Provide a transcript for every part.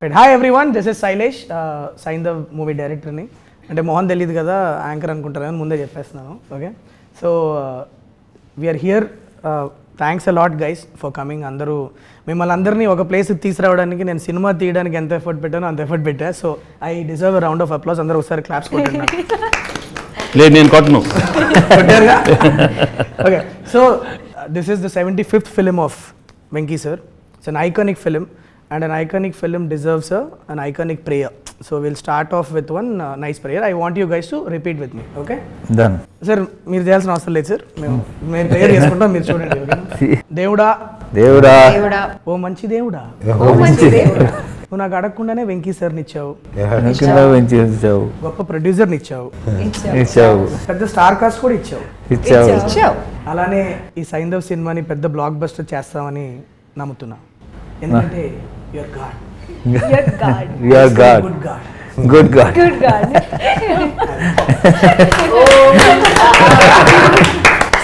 Right. Hi everyone, this is Sailesh, Sign the Movie Director ni. అంటే మోహన్ తెలియదు కదా anchor అనుకుంటారని ముందే చెప్పేస్తున్నాను. Okay, so we are here. Thanks a lot guys for coming. అందరూ మిమ్మల్ని అందరినీ ఒక ప్లేస్కి తీసుకురావడానికి నేను సినిమా తీయడానికి ఎంత ఎఫర్ట్ పెట్టానో అంత ఎఫర్ట్ పెట్టా. So I deserve round of applause. అందరూ ఒకసారి క్లాప్స్ కొట్టండి. లేదు నేను కొట్టను. Okay, so this is the 75th film of Venky sir. It's an iconic film and an iconic film deserves an iconic prayer. So we'll start off with one nice prayer. I want you guys to repeat with me. Okay, done sir. మీరు చేయాల్సిన అవసరం లేదు sir, మేము prayer చేసుకుంటాం, మీరు చూడండి. Okay, దేవుడా దేవుడా ఓ మంచి దేవుడా, నువ్వు నాకు అడగకుండానే వెంకీ సార్ని ఇచ్చావు, గొప్ప ప్రొడ్యూసర్ని ఇచ్చావు, పెద్ద స్టార్ కాస్ట్ కూడా ఇచ్చావు. అలానే ఈ సైంధవ్ సినిమాని పెద్ద బ్లాక్ బస్టర్ చేస్తామని నమ్ముతున్నా. ఎందుకంటే your God, your God, good God.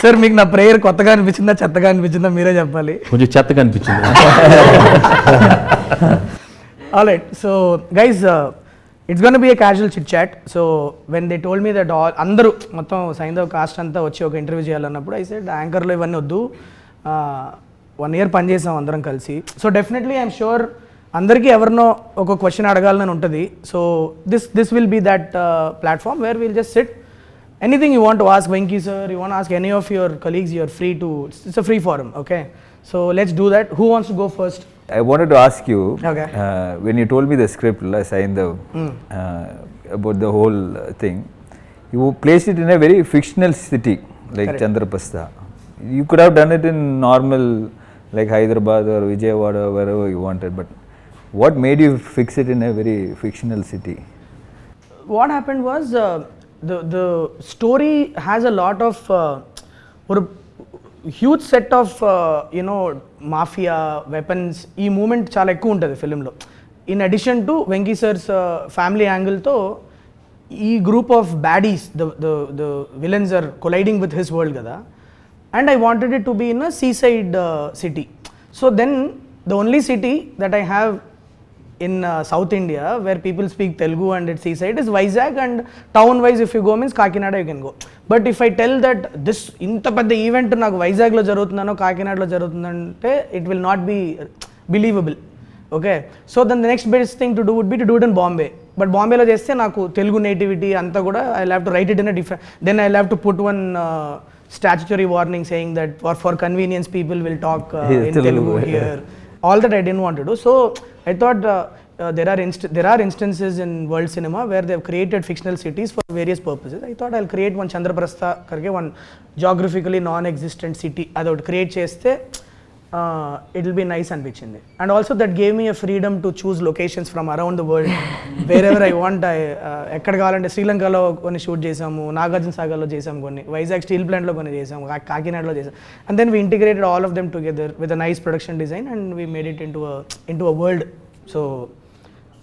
Sir మీకు నా ప్రేయర్ కొత్తగా అనిపించిందా చెత్తగా అనిపించిందా మీరే చెప్పాలి. కొంచెం చెత్తగా అనిపించింది. Alright, so guys, it's gonna be a casual chit chat. So when they told me that అందరూ మొత్తం సైంధవ్ కాస్ట్ అంతా వచ్చి ఒక ఇంటర్వ్యూ చేయాలన్నప్పుడు ఐ సెడ్ యాంకర్లో ఇవన్నీ వద్దు, 1 year పనిచేసాం అందరం కలిసి. సో డెఫినెట్లీ ఐఎమ్ షూర్ అందరికీ ఎవరినో ఒక క్వశ్చన్ అడగాలని ఉంటుంది. So this will be that platform where will just sit. Anything you want to ask Venky sir, you want ask any of your colleagues, you're free to. It's a free form. Okay, so let's do that. Who wants to go first? I wanted to ask you, okay, when you told me the script, Saiндав, about the whole thing, you placed it in a very fictional city like correct. Chandraprastha. You could have done it in normal like Hyderabad or Vijayawada, wherever you wanted, but what made you fix it in a very fictional city? What happened was the story has a lot of or huge set of mafia weapons. ఈ moment చాలా ఎక్కువ ఉంటుంది ఫిలింలో. In addition to Venky sir's family యాంగిల్తో ఈ group of baddies, the villains are colliding with his world కదా. And I wanted it to be in a seaside city. So then the only city that I have in South India where people speak Telugu and it's seaside is Vizag, and town wise if you go means Kakinada you can go. But if I tell that this inta pedda event naku Vizag lo jarugutundano Kakinada lo jarugutundante, it will not be believable. Okay, so then the next best thing to do would be to do it in Bombay. But Bombay lo chesthe naku Telugu nativity anta kuda I'll have to write it in a different, then I'll have to put one statutory warning saying that for convenience people will talk in Telugu here. All that I didn't want to do. So I thought there are instances in world cinema where they have created fictional cities for various purposes. I thought I'll create one Chandraprastha karke, one geographically non-existent city. I would create chesthe it will be nice అనిపించింది. And also that gave me a freedom to choose locations from around the world wherever I want. ఎక్కడ కావాలంటే శ్రీలంకలో కొన్ని shoot చేసాము, నాగార్జున సాగర్లో చేసాము, కొన్ని Vizag steel ప్లాంట్లో కొన్ని చేసాము, కాకినాడలో చేసాము. And then we integrated all of them together with a nice production design and we made it into a world. So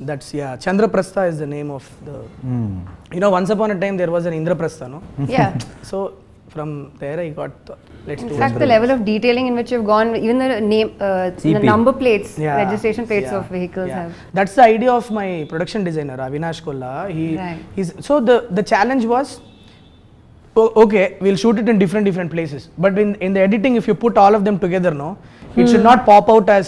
that's, yeah, Chandraprastha is the name of the once upon a time there was an Indraprastha, no? Yeah. So from there I got let's do. In fact, the level of detailing in which you've gone, even the name, the number plates, registration plates of vehicles have. That's the idea of my production designer Avinash Kolla. He's so the challenge was, okay, we'll shoot it in different places, but in the editing if you put all of them together, no, it should not pop out as,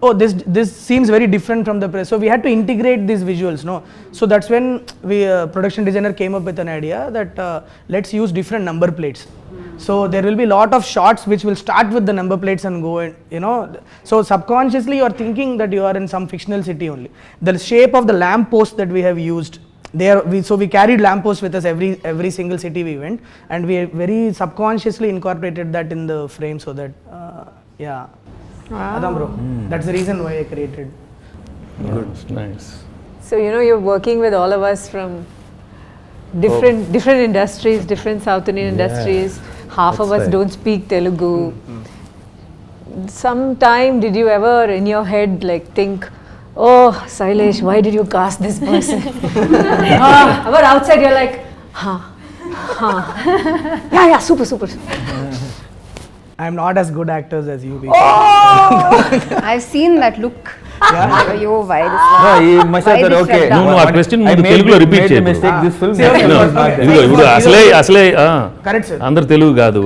oh, this seems very different from the press. So we had to integrate these visuals, no. So that's when we production designer came up with an idea that let's use different number plates. So there will be lot of shots which will start with the number plates and go in, so subconsciously you are thinking that you are in some fictional city only. The shape of the lamp post that we have used there, so we carried lamp posts with us every single city we went, and we very subconsciously incorporated that in the frame so that yeah. Wow. Adam bro, that's the reason why I created. Good, nice. So you're working with all of us from different industries, different South Indian industries. Half of us don't speak Telugu. Sometime did you ever in your head like think, oh Sailesh, why did you cast this person? But outside you're like, yeah, super. I'm not as good actors as you people. Oh! I've seen that look. అయ్యో why this No, one? he must have Why thought, this okay. shutdown? నువ్వు ఆ question I ముందు made తెలుగులో the- repeat made the చేయి mistake. This film. See, okay, was okay. not there. ఇదిగో ఇప్పుడు అసలే Correct, sir. అందరు తెలుగు కాదు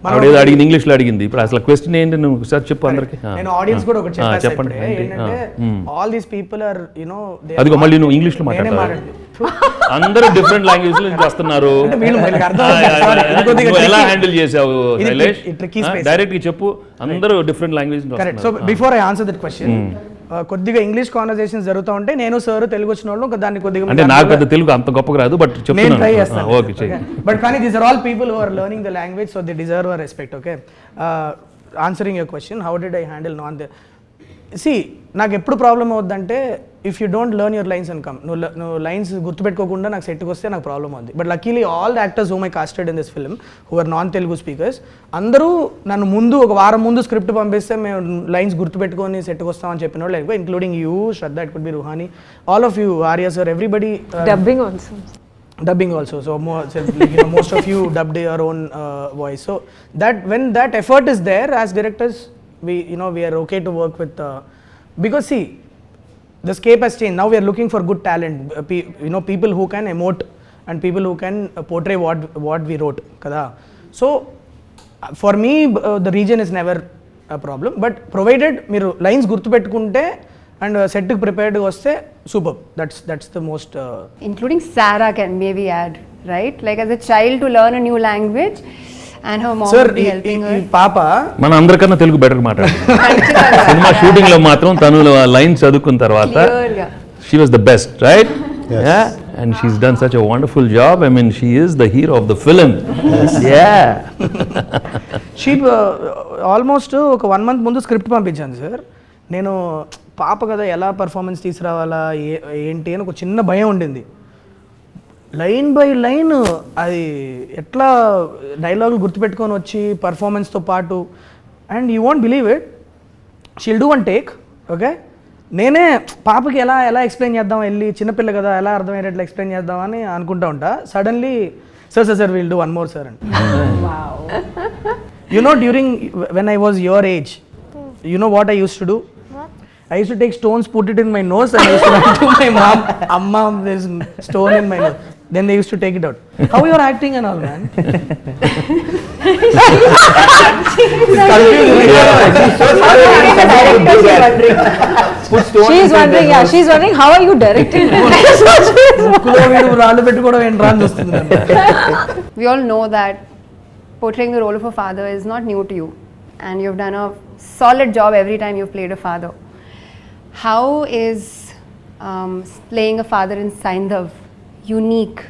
మనం ఆవిడ ఏదో అడిగింది ఇంగ్లీష్లో అడిగింది ఇప్పుడు అసలు క్వశ్చన్ ఏంటి నువ్వు ఒకసారి చెప్పు అందరికి నేను ఆడియన్స్ కూడా ఒకటి చెప్పాను చెప్పండి ఏంటంటే ఆల్ దీస్ పీపుల్ ఆర్ అదిగో మళ్ళీ నువ్వు ఇంగ్లీష్లో మాట్లాడతావు అందరూ డిఫరెంట్ లాంగ్వేజ్ లో నుంచి వస్తున్నారు వీళ్ళకి అర్థం అవ్వట్లేదు. Sorry, ఇది కొద్దిగా నువ్వు ఎలా tricky. హ్యాండిల్ చేసావు ఇది శైలేష్ tricky space. డైరెక్ట్ గా చెప్పు అందరూ డిఫరెంట్ లాంగ్వేజ్ నుంచి కరెక్ట్. సో వస్తున్నారు before I answer that question కొద్దిగా ఇంగ్లీష్ కాన్వర్సేషన్స్ జరుగుతూ ఉంటే నేను సార్ తెలుగు వచ్చిన వాళ్ళు దాన్ని కొద్దిగా అంటే నాకు పెద్ద తెలుగు అంత గొప్పగా రాదు బట్ నేను చెప్తున్నాను ట్రై చేస్తాను. ఓకే చెయ్యి బట్ కానీ these are all people who are learning the language so they deserve our respect. Okay, answering your question how did I handle non the see నాకు ఎప్పుడు ప్రాబ్లం అవుద్దంటే if you don't learn your lines and come నువ్వు lines గుర్తుపెట్టుకోకుండా నాకు సెట్కి వస్తే నాకు problem అవుద్ది. But luckily all the actors whom I casted in this film who are non Telugu speakers అందరూ నన్ను ముందు ఒక వారం ముందు స్క్రిప్ట్ పంపిస్తే మేము లైన్స్ గుర్తుపెట్టుకొని సెట్కి వస్తామని చెప్పిన వాళ్ళు ఎక్కువ including you Shraddha, it could be Ruhani, all of you, Arya sir, everybody. Dubbing also. Dubbing also, so most of you dubbed your own voice. So that when that effort is there, as directors, we are okay to work with because see, the scape has changed. Now we are looking for good talent, people who can emote and people who can portray what we wrote, kada. So for me, the region is never a problem, but provided మీరు lines గుర్తుపెట్టుకుంటే and set కి prepared వస్తే superb. That's the most Including Sarah can maybe add, right? Like as a child to learn a new language and her mom sir would be helping her. ఈ పాప మన అందరికన్నా Telugu better మాట్లాడుతుంది cinema shooting లో మాత్రం తను line చదువుకున్న తర్వాత Clear గా. She was the best right and she's done such a wonderful job I mean she is the hero of the film she almost ఒక 1 month ముందు స్క్రిప్ట్ పంపించాను సార్. నేను పాప కదా ఎలా పర్ఫార్మెన్స్ తీసుకురావాలా ఏంటి అని ఒక చిన్న భయం ఉండింది. లైన్ బై లైన్ అది ఎట్లా డైలాగులు గుర్తుపెట్టుకొని వచ్చి పర్ఫార్మెన్స్తో పాటు and you want believe it she'll do one take. Okay, నేనే పాపకి ఎలా ఎక్స్ప్లెయిన్ చేద్దాం, వెళ్ళి చిన్నపిల్ల కదా ఎలా అర్థమయ్యేటట్లు ఎక్స్ప్లెయిన్ చేద్దామని అనుకుంటా ఉంటా. Suddenly sir will do one more sir and during when I was your age what I use to do? I used to take stones, put it in my nose, and I used to run to my mom, Amma, there's stone in my nose. Then they used to take it out. How you are acting and all, man? She's wondering how are you directing? We all know that portraying the role of a father is not new to you, and you've done a solid job every time you've played a father. How is playing a father in Saindhav unique,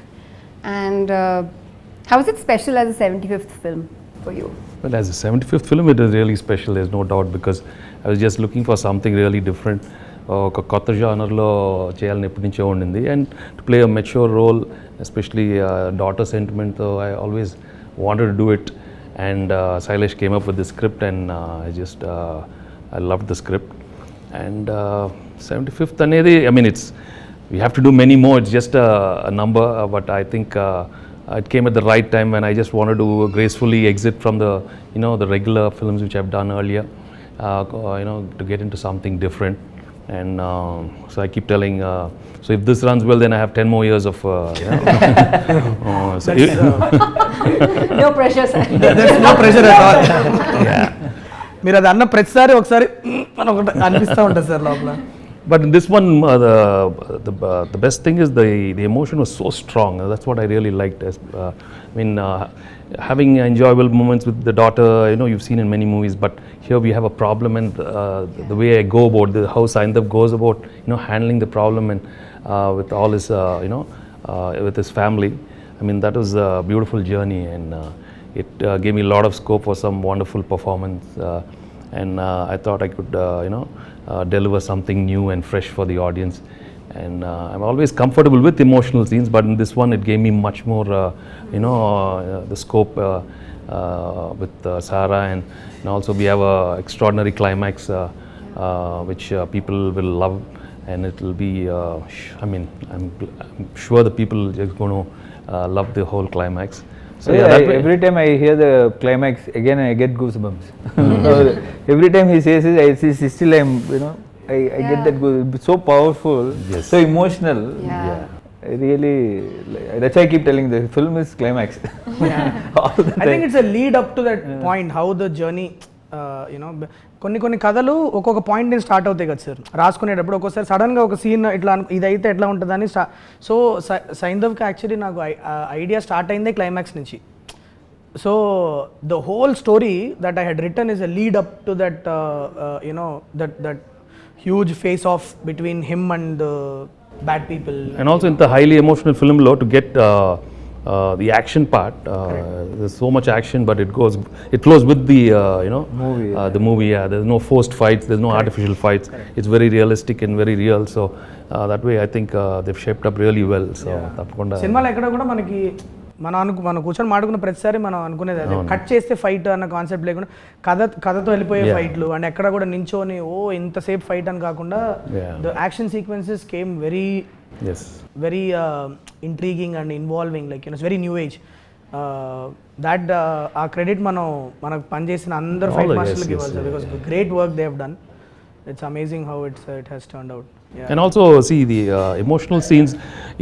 and how is it special as a 75th film for you? Well, as a 75th film, it is really special, there's no doubt, because I was just looking for something really different. ఒక కొత్త జానర్లో చేయాలని ఎప్పటి నుంచో ఉండింది and to play a mature role especially daughter సెంటిమెంట్తో I always wanted to do it and Shailesh came up with the script and I love the script and 75th అనేది I mean it's we have to do many more, it's just a number, but I think it came at the right time when I just wanted to gracefully exit from the regular films which I've done earlier, to get into something different. And so I keep telling, so if this runs well, then I have 10 more years of No pressure, sir. There's no pressure at all. మీరు అది అన్న ప్రతిసారి ఒకసారి అని ఒకటి అనిపిస్తూ ఉంటుంది sir లోపల. But in this one, the best thing is the emotion was so strong. That's what I really liked. Having enjoyable moments with the daughter, you've seen in many movies, but here we have a problem, and the way I go about how Saindhav goes about, handling the problem and with all his, with his family. I mean, that was a beautiful journey, and it gave me a lot of scope for some wonderful performance. And I thought I could, deliver something new and fresh for the audience. And I'm always comfortable with emotional scenes, but in this one it gave me much more, the scope with Sarah, and also we have a extraordinary climax which people will love, and it will be, I'm sure the people are just going to love the whole climax. So every time I hear the climax again, I get goosebumps. Every time he says it, I still I get that it's so powerful, Yes. so emotional. Yeah. I really, that's why I keep telling the film is climax. All the I think time. it's a lead up to that point, how the journey, కొన్ని కథలు ఒక్కొక్క point నుంచి start అవుతాయి కదా sir, రాసుకునేటప్పుడు ఒక్కోసారి సడన్గా ఒక scene ఇట్లా ఇదైతే ఎట్లా ఉంటుందని సో సైంధవ్కి యాక్చువల్లీ నాకు ఐడియా స్టార్ట్ అయిందే క్లైమాక్స్ నుంచి. So the whole story that I had written is a lead up to that that huge face off between him and bad people. And also in the highly emotional film law to get the action part, there's so much action, but it flows with the Movie. the movie. Yeah, there's no forced fights, there's no artificial fights. It's very realistic and very real. So that way I think they've shaped up really well. So tapakunda సినిమాలో ఎక్కడ కూడా మనకి మనం కూర్చొని మాట్లాడుకున్న ప్రతిసారి మనం అనుకునేది అదే, కట్ చేస్తే ఫైట్ అన్న కాన్సెప్ట్ లేకుండా కథతో వెళ్ళిపోయే ఫైట్లు, అండ్ ఎక్కడ కూడా నించోని ఇంతసేపు ఫైట్ అని కాకుండా the action sequences came very very intriguing and involving, like it's very new age. That ఆ క్రెడిట్ మనకు పనిచేసిన అందరు ఫైట్ మాస్టర్లకి ఇవ్వాలి sir, because great work they have done. It's amazing how it has turned out. Yeah. And also see the emotional scenes,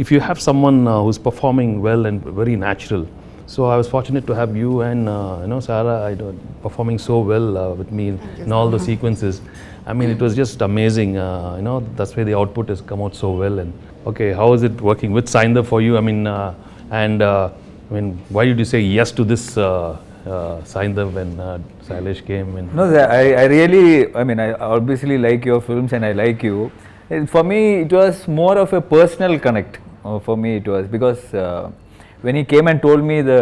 if you have someone who's performing well and very natural. So I was fortunate to have you and Sarah performing so well with me in all the sequences. I mean, it was just amazing. That's why the output has come out so well. And okay, how is it working with Saindhav for you? I mean, why did you say yes to this Saindhav when Sailesh came? No, I really, I obviously like your films and I like you. For me, it was more of a personal connect. For me, it was because when he came and told me the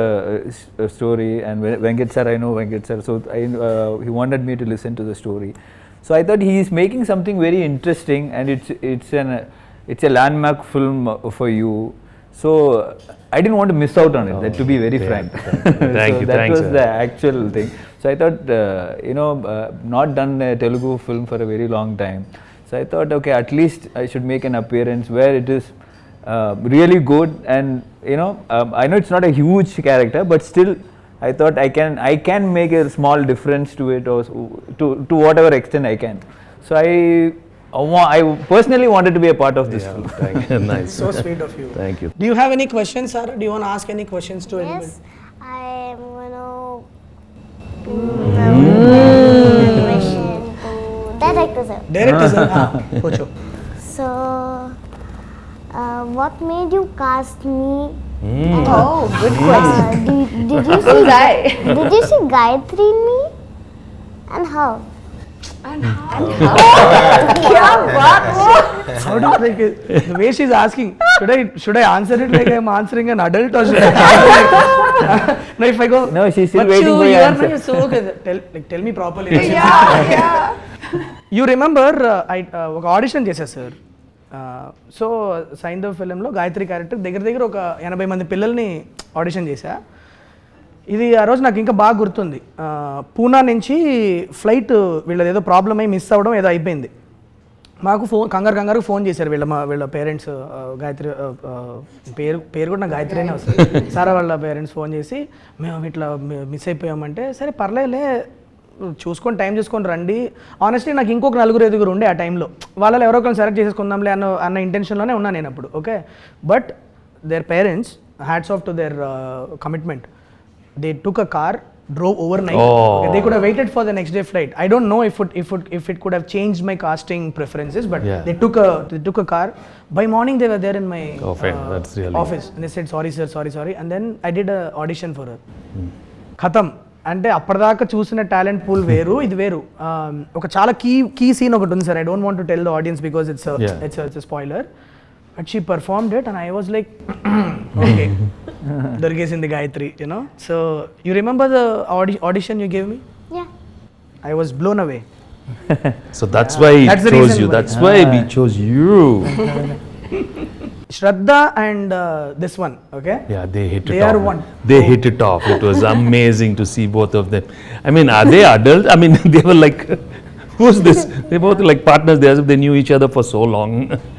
story, and Venkat sir, I know Venkat sir, so he wanted me to listen to the story. So I thought he is making something very interesting, and it's a landmark film for you. So I didn't want to miss out on it, to be very frank. Thank you. That was sir. the actual thing. So I thought, not done a Telugu film for a very long time. So I thought, okay, at least I should make an appearance where it is really good, and I know it's not a huge character, but still I thought I can make a small difference to it, or to whatever extent I can. So I personally wanted to be a part of this film. Thank you. Nice. So sweet of you. Thank you. Do you have any questions, Sarah? Do you want to ask any questions to anybody? Yes, I am question to director sir. Director sir, pucho. So, what made you cast me? Oh, good question. Did you see Did you see Gayatri in me? And how? How do you like it? The way she's asking, should I answer it like I'm answering an adult, or should I no, if I go, No, she's still "But waiting for your you are answer." not so good. Tell me properly. You remember ఒక audition చేశారు sir. So Saindhav ఫిలింలో Gayatri character దగ్గర ఒక 80 మంది పిల్లల్ని audition చేశా. ఇది ఆ రోజు నాకు ఇంకా బాగా గుర్తుంది. పూనా నుంచి ఫ్లైట్ వీళ్ళది ఏదో ప్రాబ్లం అయి మిస్ అవ్వడం ఏదో అయిపోయింది. మాకు కంగారు ఫోన్ చేశారు వీళ్ళ పేరెంట్స్. గాయత్రి పేరు కూడా నాకు గాయత్రినే వస్తుంది. సారా వాళ్ళ పేరెంట్స్ ఫోన్ చేసి, మేము ఇట్లా మిస్ అయిపోయామంటే, సరే పర్లేదులే చూసుకొని టైం చూసుకొని రండి. ఆనెస్ట్లీ నాకు ఇంకొక 4-5 ఉండే ఆ టైంలో, వాళ్ళలో ఎవరో ఒకరిని సెలెక్ట్ చేసేసుకుందాంలే అన్న ఇంటెన్షన్లోనే ఉన్నాను నేను అప్పుడు. Okay, but their parents, hats off to their commitment. They took a car, drove overnight. Okay, they could have waited for the next day flight. I don't know if it could have changed my casting preferences, but they took a car. By morning they were there in my that's really office, and they said sorry sir, sorry, and then I did a audition for her. Khatam. అంటే అప్పటిదాకా చూసిన talent pool వేరు, ఇది వేరు. ఒక చాలా key scene ఒకటి ఉంది sir. I don't want to tell the audience because it's spoiler. But she performed it and I was like, okay, దొరికేసింది Gayatri, So you remember the audition you gave me? Yeah. I was blown away. So that's why we That's the chose reason you. why. That's why we chose you. Shraddha and this one, okay? Yeah, they hit it They off. are one. They hit it off. It was amazing to see both of them. I mean, are they adults? I mean, they were like, who's this? They both like partners. They as if they knew each other for so long.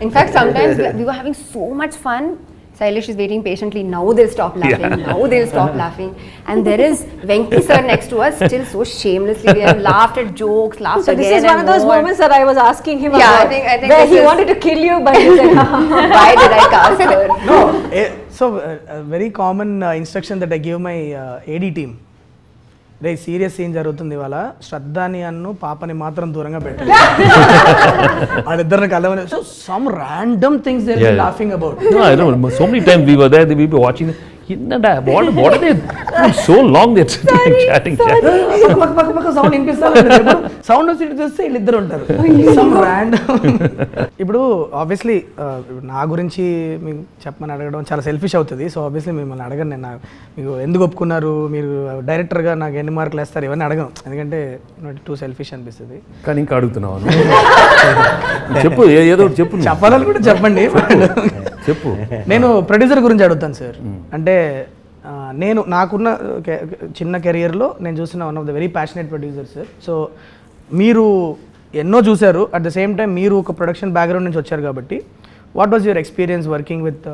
In fact, sometimes we were having so much fun. Sailesh is waiting patiently. Now they'll stop laughing. Now they'll stop laughing. And there is Venki sir next to us, still so shamelessly. We have laughed at jokes, laughed So again. this is one of those more. moments that I was asking him Yeah, about, I think where this he is- wanted to kill you, but he said, Why did I cast her? No, so a very common instruction that I give my AD team. రే serious scene జరుగుతుంది ఇవాళ శ్రద్ధాని అన్ను పాపని మాత్రం దూరంగా పెట్టాలి వాళ్ళిద్దరిని కలవని so some random things they are laughing about No, I don't know. So many times we were there, we were watching. What are they? So long they're sitting chatting. పక్క sound వినిపిస్తా సౌండ్ వచ్చి చూస్తే వీళ్ళిద్దరు ఉంటారు some random ఇప్పుడు obviously నా గురించి మీకు చెప్పమని అడగడం చాలా సెల్ఫిష్ అవుతుంది సో ఆబ్వియస్లీ మిమ్మల్ని అడగను నేను మీకు ఎందుకు ఒప్పుకున్నారు మీరు డైరెక్టర్గా నాకు ఎన్ని మార్కులు వేస్తారు ఇవన్నీ అడగను ఎందుకంటే టూ సెల్ఫిష్ అనిపిస్తుంది కానీ ఇంకా అడుగుతున్నావు చెప్పు ఏదో ఒకటి చెప్పు నువ్వు. చెప్పాలనుకుంటే చెప్పండి చెప్పు నేను ప్రొడ్యూసర్ గురించి అడుగుతాను సార్ అంటే నేను నాకున్న చిన్న కెరియర్లో నేను చూసిన one of the very passionate producer sir so మీరు ఎన్నో చూశారు అట్ ద సేమ్ టైం మీరు ఒక ప్రొడక్షన్ బ్యాక్గ్రౌండ్ నుంచి వచ్చారు కాబట్టి what was your experience working with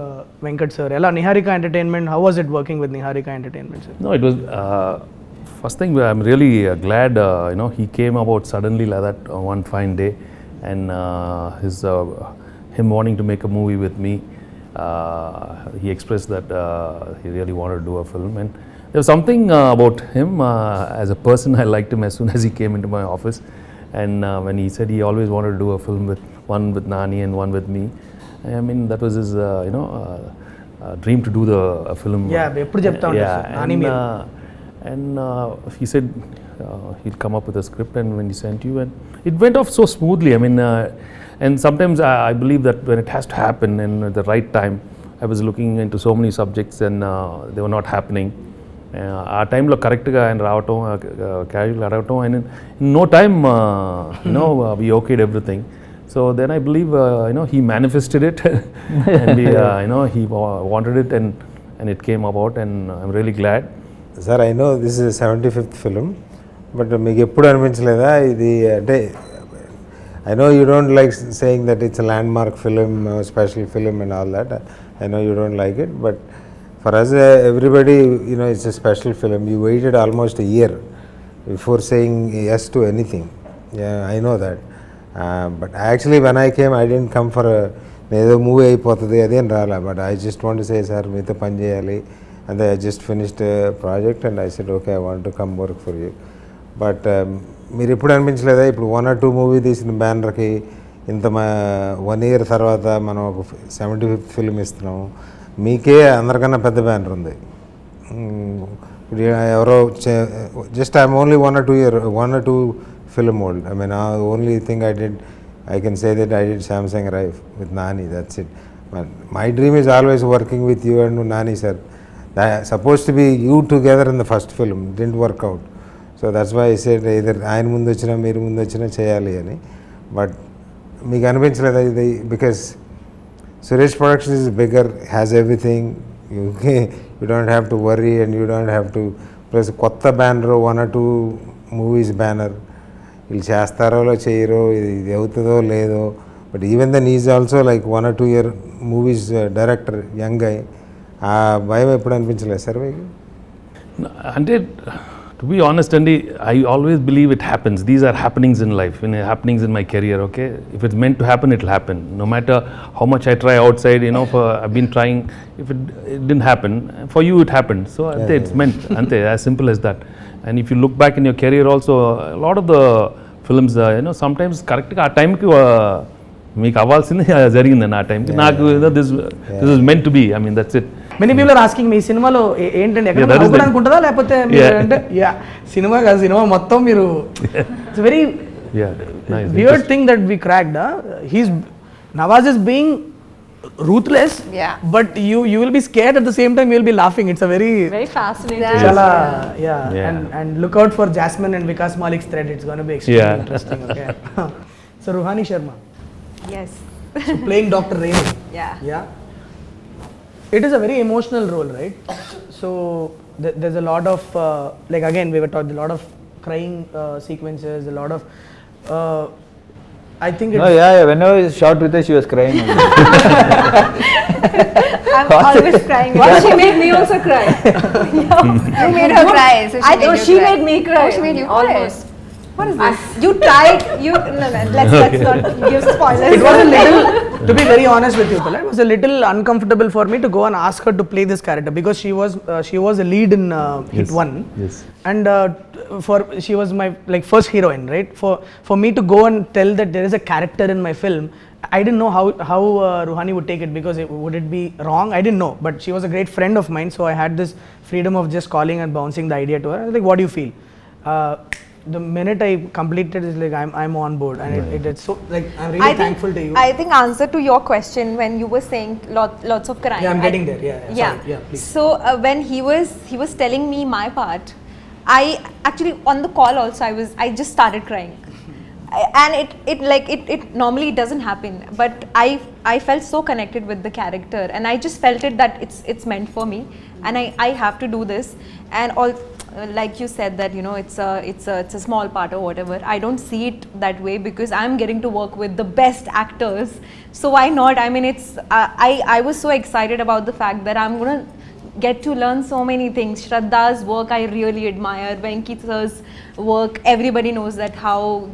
Venkat sir ఎలా Niharika Entertainment how was it working with Niharika Entertainment sir No, it was first thing. I'm really glad he came about suddenly like that one fine day, and him wanting to make a movie with me. He expressed that he really wanted to do a film, and there was something about him as a person. I liked him as soon as he came into my office, and when he said he always wanted to do a film with one with Nani and one with me. I mean that was his dream to do a film. Yeah, ఎప్పుడు చెప్తా ఉంటారు Yeah, sir Nani మీరు and he said he'll come up with a script, and when he sent you, and it went off so smoothly. I mean, and sometimes I believe that when it has to happen in the right time, I was looking into so many subjects and they were not happening. ఆ టైంలో కరెక్ట్గా ఆయన రావటం క్యాజువల్గా రావటం and in no time we okayed everything. So then I believe he manifested it and he wanted it and it came about, and I'm really glad. Sir I know this is 75th film but మీకు ఎప్పుడు అనిపించలేదా ఇది అంటే I know you don't like saying that it's landmark film special film and all that I know you don't like it but for us everybody it's a special film you waited almost a year before saying yes to anything I know that but actually when I came I didn't come for ఏదో movie అయిపోతుంది అదేం రాలా but I just want to say sir మీతో పని చేయాలి and I just finished a project and I said okay I want to come work for you but మీరు ఎప్పుడు అనిపించలేదా ఇప్పుడు 1 or 2 మూవీ తీసిన బ్యానర్కి ఇంత 1 year తర్వాత మనం ఒక 75th ఫిల్మ్ ఇస్తున్నాము మీకే అందరికన్నా పెద్ద బ్యానర్ ఉంది ఇప్పుడు ఎవరో just I'm only 1 or 2 film old I mean only thing I can say that I did Samsung Rife with Nani, that's it. But my dream is always working with you and Nani sir. Supposed to be you together in the first film, didn't work out. So that's why I said either ఆయన ముందు వచ్చినా మీరు ముందు వచ్చినా చేయాలి అని but మీకు అనిపించలేదు ఇది because Suresh Productions is bigger has everything you don't have to worry and you don't have to plus కొత్త బ్యానర్ 1 or 2 మూవీస్ బ్యానర్ వీళ్ళు చేస్తారో చేయరో ఇది అవుతుందో లేదో but even then is also like 1 or 2 year movies director young అయ్యి ఆ భయం ఎప్పుడు అనిపించలేదు సార్ మీకు అంటే to be honest, Andy, I always believe it happens. These are happenings in life, happenings in my career, okay? If it's meant to happen, it'll happen. No matter how much I try outside, I've been trying. If it didn't happen, for you it happened. So it's meant, ante, as simple as that. And if you look back in your career also, a lot of the films, sometimes correct ఆ టైంకి మీకు అవ్వాల్సింది జరిగిందండి ఆ టైంకి నాకు this is meant to be I mean that's it many people are asking me సినిమాలో ఏంటండి ఎక్కడ నవ్వుకోవడానికి ఉంటుందా లేకపోతే అంటే సినిమా కాదు సినిమా మొత్తం మీరు it's very weird thing that we cracked his Nawaz is being ruthless but you will be scared at the same time you will be laughing. It's a very fascinating chala and look out for Jasmine and Vikas Malik's thread. It's going to be extremely interesting. Okay. So Ruhani Sharma, yes, so playing Dr. Renu, yeah it is a very emotional role, right? So there's a lot of like again we were taught a lot of crying sequences, a lot of I think it's whenever I shot with her she was crying. I'm always crying. Well, she made me also cry. You made her cry. So I think she cry. made me cry. Oh, she made you cry. Almost. What is this? You tried. No, let's not give spoilers. It was a little, to be very honest with you, Pala, it was a little uncomfortable for me to go and ask her to play this character because she was a lead in Hit 1. Yes. And she was my first heroine, right? For me to go and tell that there is a character in my film, I didn't know how Ruhani would take it because would it be wrong? I didn't know, but she was a great friend of mine, so I had this freedom of just calling and bouncing the idea to her. I was like, what do you feel? The minute I completed, it's like I'm on board, and it's so like I'm really thankful to you. I think answer to your question when you were saying lots of crying. Yeah, I'm getting there. Yeah. Sorry. Yeah, please. So when he was telling me my part, I actually on the call also I just started crying. And it normally doesn't happen, but I felt so connected with the character, and I just felt it that it's meant for me, and I have to do this. And all, like you said that it's a small part or whatever. I don't see it that way because I'm getting to work with the best actors, so why not? I mean, it's I was so excited about the fact that I'm gonna get to learn so many things. Shraddha's work I really admire. Venki sir's work, everybody knows that how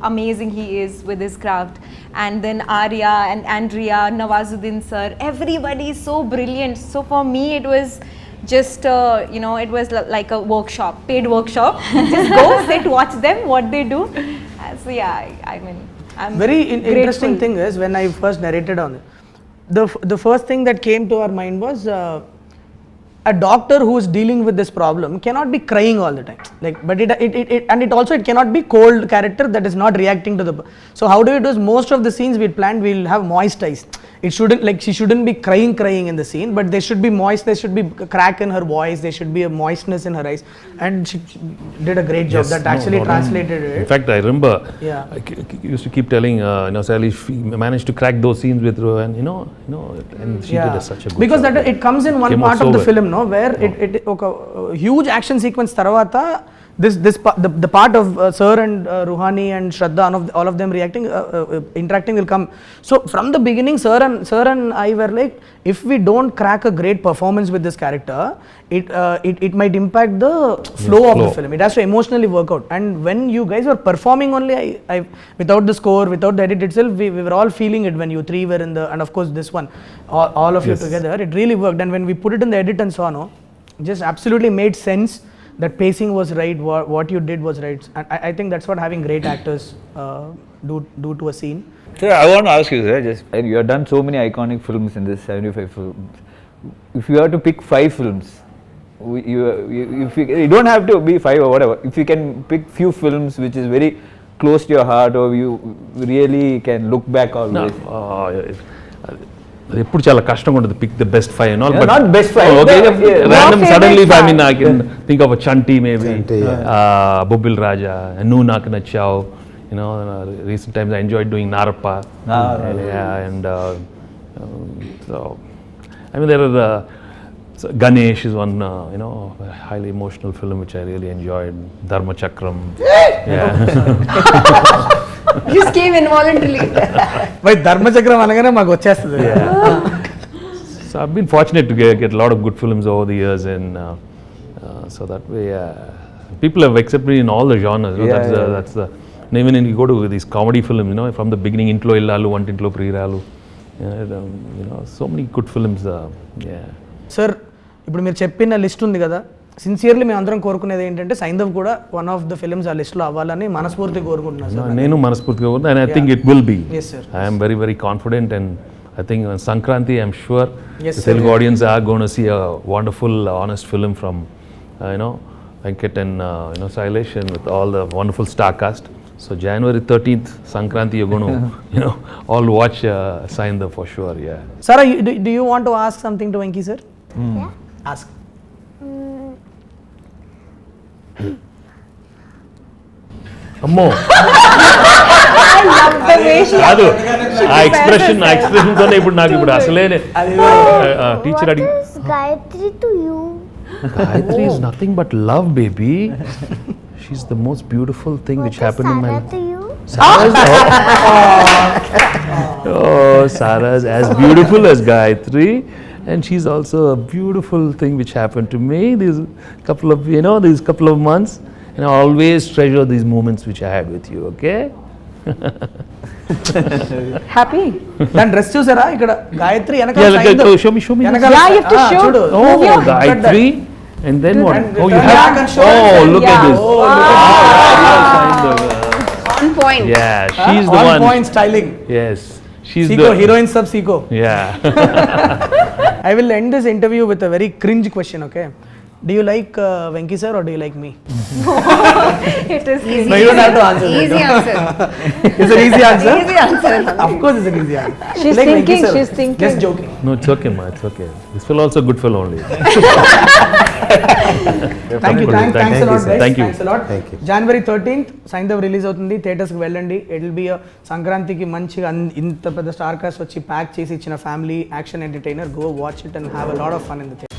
amazing he is with his craft. And then Arya and Andrea, Nawazuddin sir, everybody is so brilliant. So for me it was just it was like a workshop, paid workshop. Just go sit, watch them what they do. So yeah, I mean, I'm very grateful. interesting thing is when I first narrated on it, the first thing that came to our mind was a doctor who is dealing with this problem cannot be crying all the time, but it also cannot be cold character that is not reacting to the. So how do we do is most of the scenes we planned we'll have moist eyes. It shouldn't, she shouldn't be crying in the scene, but there should be moist, there should be a crack in her voice, there should be a moistness in her eyes, and she did a great job. Yes, that actually translated it. In fact, I remember Yeah. I used to keep telling Sally, she managed to crack those scenes with her, and and she did such a good because job. that it comes in one Came out part so of the well. film, no, where it huge action sequence tarvata the part of Sir and Ruhani and Shraddha, all of them reacting, interacting will come. So from the beginning, Sir and I were like, if we don't crack a great performance with this character, it might impact the flow of the film. It has to emotionally work out. And when you guys were performing only, I without the score, without the edit itself, we were all feeling it when you three were in the, and of course this one, all of you together, it really worked. And when we put it in the edit and so on, just absolutely made sense. That pacing was right, what you did was right, and I think that's what having great actors do to a scene. Sir, I want to ask you, sir, you have done so many iconic films in this 75 films. If you have to pick 5 films, you don't have to be 5 or whatever, if you can pick few films which is very close to your heart or you really can look back always. ఎప్పుడు చాలా కష్టంగా ఉంటుంది pick the best 5 and all, but not best 5, okay, random suddenly I mean I can think of a Chanti maybe, Bubbil Raja, and Nu Nak Nachao, recent times I enjoyed doing Narappa. And so I mean there are so Ganesh is one highly emotional film which I really enjoyed. Dharma Chakram. Just came involuntarily. By Dharma Chakram anagane maaku vachestadi. So I've been fortunate to get a lot of good films over the years, and so that way people have accepted me in all the genres. That's the and even when you go to these comedy films, from the beginning, Intlo Illalu, Vantintlo Priralu, so many good films. Sir, ఇప్పుడు మీరు చెప్పిన list ఉంది కదా, sincerely మేము అందరం కోరుకునేది ఏంటంటే సైంధవ్ కూడా వన్ ఆఫ్ ద ఫిల్మ్స్ ఆ లిస్ట్లో అవ్వాలని మనస్ఫూర్తిగా కోరుకుంటున్నాను సార్. నేను మనస్ఫూర్తిగా కోరుకుంటున్నాను, and I think it will be. Yes, sir. I am very, very confident, and I think on Sankranti, I'm sure Yes, the sir. Telugu audience are going to see a wonderful, honest film from, Venkat and Sailesh, and with all the wonderful star cast. So January 13th, Sankranti, you're going to, all watch Saindhav for sure. Yeah. Sara, do you want to ask something to Venki sir? Yeah. Ask. అమ్మో కాదు ఆ expression తోనే ఇప్పుడు నాకు ఇప్పుడు అసలే teacher అడిగి What is Gayatri to you? Gayatri is nothing but love, baby. She's the most beautiful thing What which is happened in my Sara life. to you? Sarah's, Sarah's as beautiful as Gayatri, and she's also a beautiful thing which happened to me these couple of months, and I always treasure these moments which I had with you. Okay. Happy? దాని dress చూసారా ఇక్కడ Gayatri Yeah, show me. వెనకాల Yeah, you have to show. చూడు Oh, Gayatri, and then what? And Oh, you turn back have. and show Oh, it. look at this. On point. Yeah, she's the on one. point styling. Yes, she's Siko, the heroine sub Siko. Yeah. I will end this interview with a very cringe question, okay? Do you like Venki sir or do you like me? It is Easy, No, you don't have to answer that, Easy no. answer. It's an easy answer. Easy answer. Of course, it's an easy answer. She's Like Venki thinking, sir. she's thinking. Just joking. No, it's okay, ma. It's okay. This fellow also good fellow only. Thank you. Thanks a lot, sir. guys. Thank you. Thanks a lot. Thank you. January 13th, Saindav release అవుతుంది. థియేటర్స్కి వెళ్ళండి. It will be సంక్రాంతికి మంచిగా ఇంత పెద్ద star cast వచ్చి pack చేసి ఇచ్చిన family action entertainer. Go watch it and have a lot of fun in the theatre.